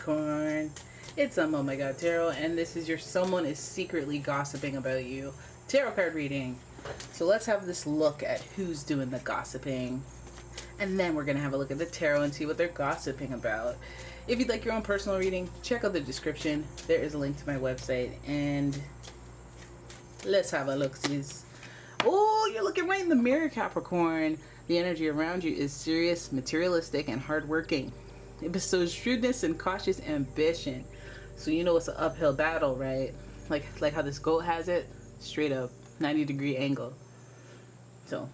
Capricorn. It's umomgtarot, and this is your someone is secretly gossiping about you tarot card reading. So let's have this look at who's doing the gossiping, and then we're gonna have a look at the tarot and see what they're gossiping about. If you'd like your own personal reading, check out the description. There is a link to my website, and let's have a look, sis. Oh, you're looking right in the mirror, Capricorn. The energy around you is serious, materialistic, and hardworking. It bestows shrewdness and cautious ambition. So you know it's an uphill battle, right? Like how this goat has it, straight up, 90-degree angle. So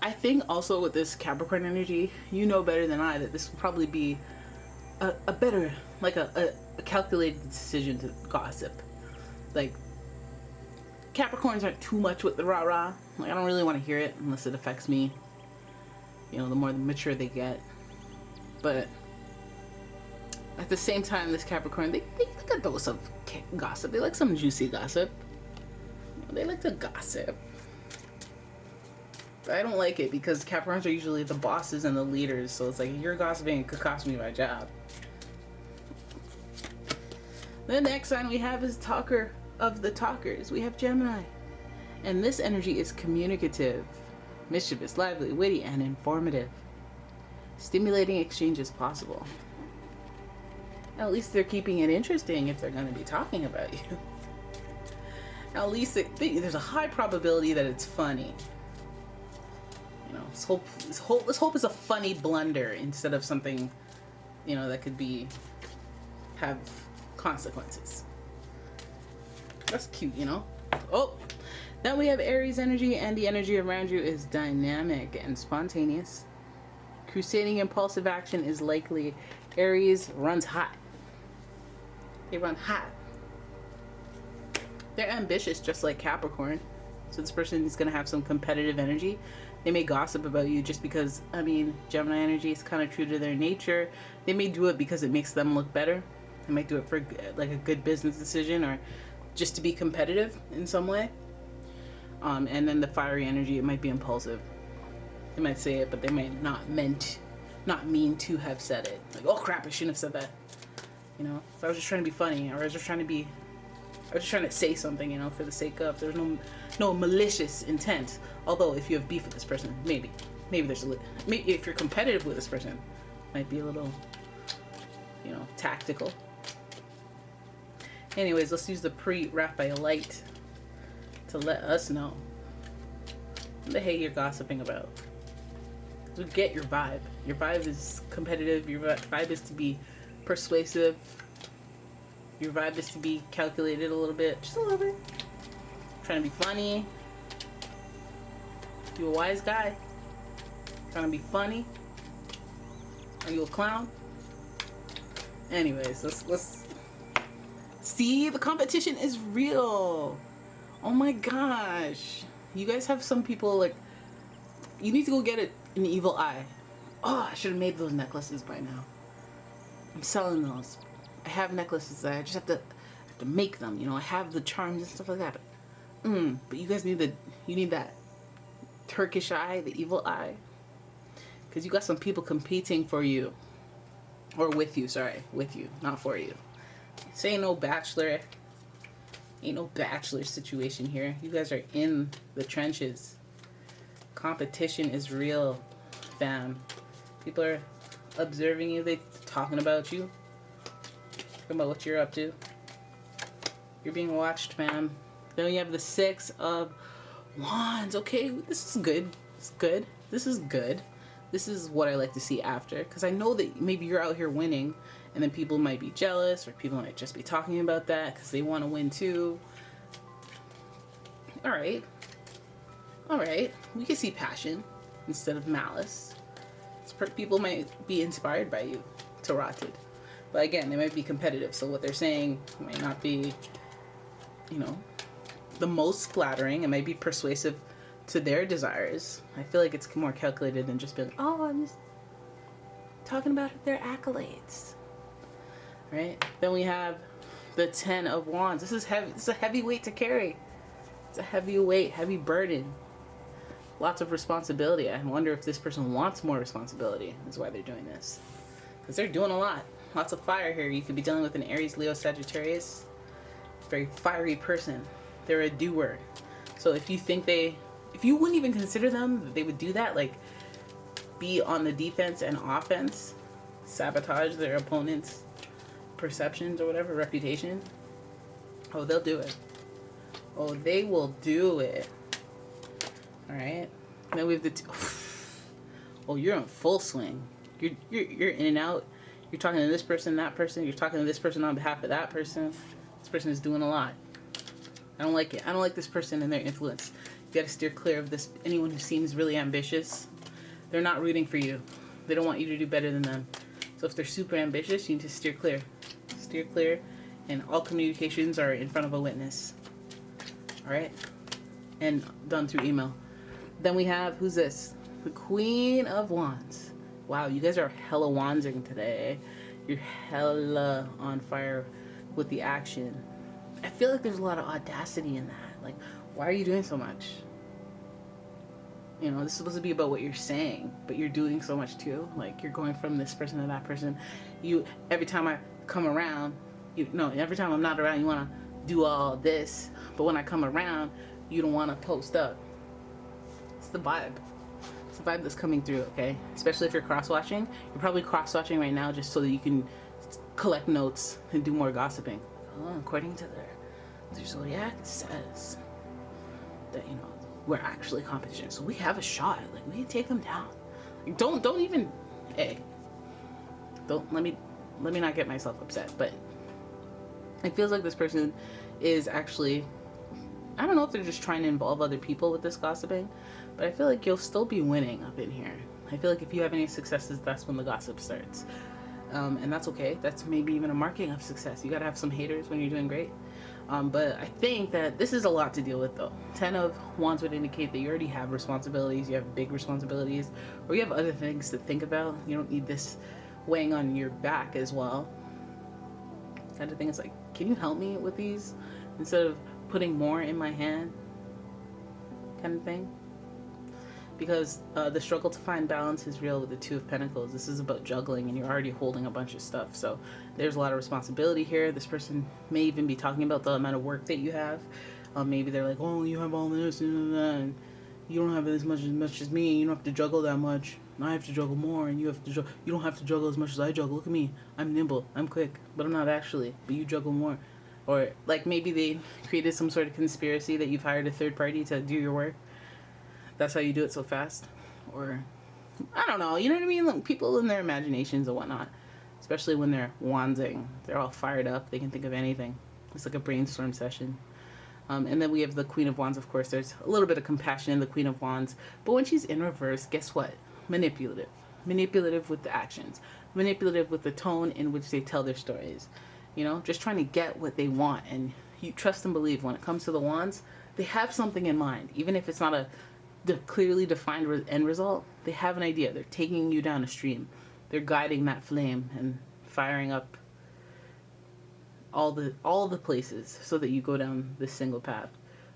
I think also with this Capricorn energy, you know better than I that this will probably be a better, like a calculated decision to gossip. Like, Capricorns aren't too much with the rah-rah. Like, I don't really want to hear it unless it affects me. You know, the more mature they get. But at the same time, this Capricorn, they like a dose of gossip. They like some juicy gossip. You know, they like to gossip. But I don't like it because Capricorns are usually the bosses and the leaders. So it's like, if you're gossiping, it could cost me my job. The next sign we have is talker of the talkers. We have Gemini. And this energy is communicative, mischievous, lively, witty, and informative. Stimulating exchange is possible. At least they're keeping it interesting if they're going to be talking about you. At least there's a high probability that it's funny. You know, let's hope it's a funny blunder instead of something, you know, that could have consequences. That's cute, you know. Oh, then we have Aries energy, and the energy around you is dynamic and spontaneous. Crusading impulsive action is likely. Aries runs hot. They run hot. They're ambitious, just like Capricorn. So this person is going to have some competitive energy. They may gossip about you just because, I mean, Gemini energy is kind of true to their nature. They may do it because it makes them look better. They might do it for like a good business decision or just to be competitive in some way. And then the fiery energy, it might be impulsive. They might say it, but they might not mean to have said it. Like, oh crap, I shouldn't have said that. You know, so I was just trying to be funny, or I was just trying to say something, you know, for the sake of. There's no malicious intent. Although, if you have beef with this person, maybe there's maybe if you're competitive with this person, might be a little, you know, tactical. Anyways, let's use the pre-Raphael light to let us know what the hell you're gossiping about. So get your vibe. Your vibe is competitive. Your vibe is to be persuasive. Your vibe is to be calculated a little bit. Just a little bit. Trying to be funny. You a wise guy? Trying to be funny? Are you a clown? Anyways, let's see, the competition is real. Oh my gosh. You guys have some people like, you need to go get an evil eye. Oh, I should have made those necklaces by now. I'm selling those. I have necklaces. I just have to make them. You know, I have the charms and stuff like that. But you guys need that Turkish eye, the evil eye, because you got some people competing for you, or with you. Sorry, with you, not for you. This ain't no bachelor. Ain't no bachelor situation here. You guys are in the trenches. Competition is real, fam. People are observing you. They talking about you. Talking about what you're up to. You're being watched, fam. Then you have the Six of Wands. Okay, this is good. It's good. This is good. This is what I like to see after. Because I know that maybe you're out here winning, and then people might be jealous, or people might just be talking about that because they want to win too. Alright. Alright. We can see passion instead of malice. People might be inspired by you, Tarotted. But again, they might be competitive, so what they're saying might not be, you know, the most flattering. It might be persuasive to their desires. I feel like it's more calculated than just being like, oh, I'm just talking about their accolades. Right? Then we have the Ten of Wands. This is heavy. This is a heavy weight to carry. It's a heavy weight, heavy burden. Lots of responsibility. I wonder if this person wants more responsibility. Is why they're doing this. Because they're doing a lot. Lots of fire here. You could be dealing with an Aries, Leo, Sagittarius. Very fiery person. They're a doer. So if you think if you wouldn't even consider them, they would do that, like be on the defense and offense, sabotage their opponent's perceptions or whatever, reputation. Oh, they'll do it. Oh, they will do it. All right. Then we have the oh, you're in full swing. You're in and out. You're talking to this person, that person. You're talking to this person on behalf of that person. This person is doing a lot. I don't like it. I don't like this person and their influence. You got to steer clear of this. Anyone who seems really ambitious, they're not rooting for you. They don't want you to do better than them. So if they're super ambitious, you need to steer clear. Steer clear, and all communications are in front of a witness. All right? And done through email. Then we have, who's this? The Queen of Wands. Wow, you guys are hella wandsing today. You're hella on fire with the action. I feel like there's a lot of audacity in that. Like, why are you doing so much? You know, this is supposed to be about what you're saying, but you're doing so much too. Like, you're going from this person to that person. Every time I come around, every time I'm not around, you want to do all this. But when I come around, you don't want to post up. It's the vibe. It's the vibe that's coming through, okay? Especially if you're cross-watching. You're probably cross-watching right now just so that you can collect notes and do more gossiping. Oh, according to their zodiac, it says that, we're actually competition. So we have a shot. Like, we can take them down. Like, don't even, hey, let me not get myself upset. But it feels like this person is actually, I don't know if they're just trying to involve other people with this gossiping, but I feel like you'll still be winning up in here. I feel like if you have any successes, that's when the gossip starts. And that's okay. That's maybe even a marking of success. You gotta have some haters when you're doing great. But I think that this is a lot to deal with, though. 10 of Wands would indicate that you already have responsibilities. You have big responsibilities, or you have other things to think about. You don't need this weighing on your back as well. Kind of thing is like, can you help me with these instead of putting more in my hand? Kind of thing. Because the struggle to find balance is real with the Two of Pentacles. This is about juggling, and you're already holding a bunch of stuff. So there's a lot of responsibility here. This person may even be talking about the amount of work that you have. Maybe they're like, oh, you have all this and that, and you don't have as much as me. You don't have to juggle that much. I have to juggle more, and you don't have to juggle as much as I juggle. Look at me. I'm nimble. I'm quick, but I'm not actually. But you juggle more. Or like maybe they created some sort of conspiracy that you've hired a third party to do your work. That's how you do it so fast. Or, I don't know, you know what I mean? Like, people in their imaginations and whatnot, especially when they're wandsing, they're all fired up. They can think of anything. It's like a brainstorm session. And then we have the Queen of Wands, of course. There's a little bit of compassion in the Queen of Wands. But when she's in reverse, guess what? Manipulative. Manipulative with the actions. Manipulative with the tone in which they tell their stories. Just trying to get what they want. And you trust and believe when it comes to the Wands, they have something in mind. Even if it's not the clearly defined end result, they have an idea. They're taking you down a stream. They're guiding that flame and firing up all the places so that you go down this single path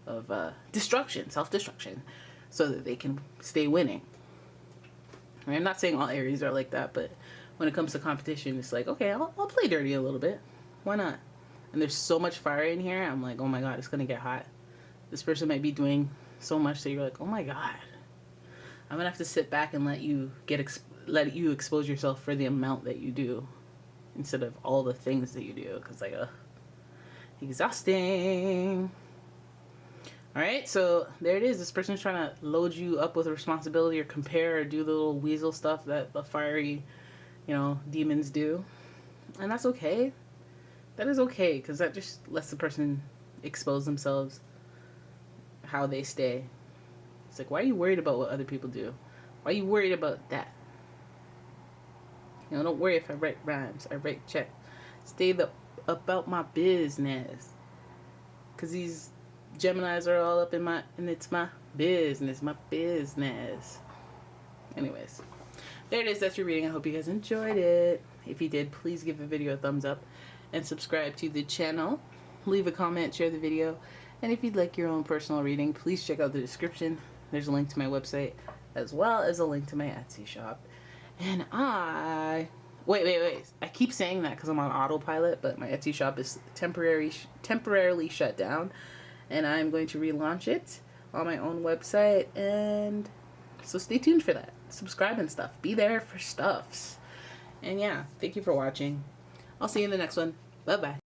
of destruction, self-destruction, so that they can stay winning. I'm not saying all Aries are like that, but when it comes to competition, it's like, okay, I'll play dirty a little bit. Why not? And there's so much fire in here. I'm like, oh my God, it's gonna get hot. This person might be doing so much that you're like, oh my God, I'm gonna have to sit back and let you expose yourself for the amount that you do instead of all the things that you do, because like exhausting. All right, so there it is. This person's trying to load you up with a responsibility or compare or do the little weasel stuff that the fiery demons do, and that's okay. That is okay, because that just lets the person expose themselves, how they stay. It's like, why are you worried about what other people do? Why are you worried about that? Don't worry if I write rhymes. I write check. Stay about my business. Because these Geminis are all up in it's my business. My business. Anyways, there it is. That's your reading. I hope you guys enjoyed it. If you did, please give the video a thumbs up and subscribe to the channel. Leave a comment, share the video. And if you'd like your own personal reading, please check out the description. There's a link to my website as well as a link to my Etsy shop. And I Wait. I keep saying that because I'm on autopilot, but my Etsy shop is temporarily shut down, and I'm going to relaunch it on my own website, and so stay tuned for that. Subscribe and stuff. Be there for stuffs. And yeah, thank you for watching. I'll see you in the next one. Bye-bye.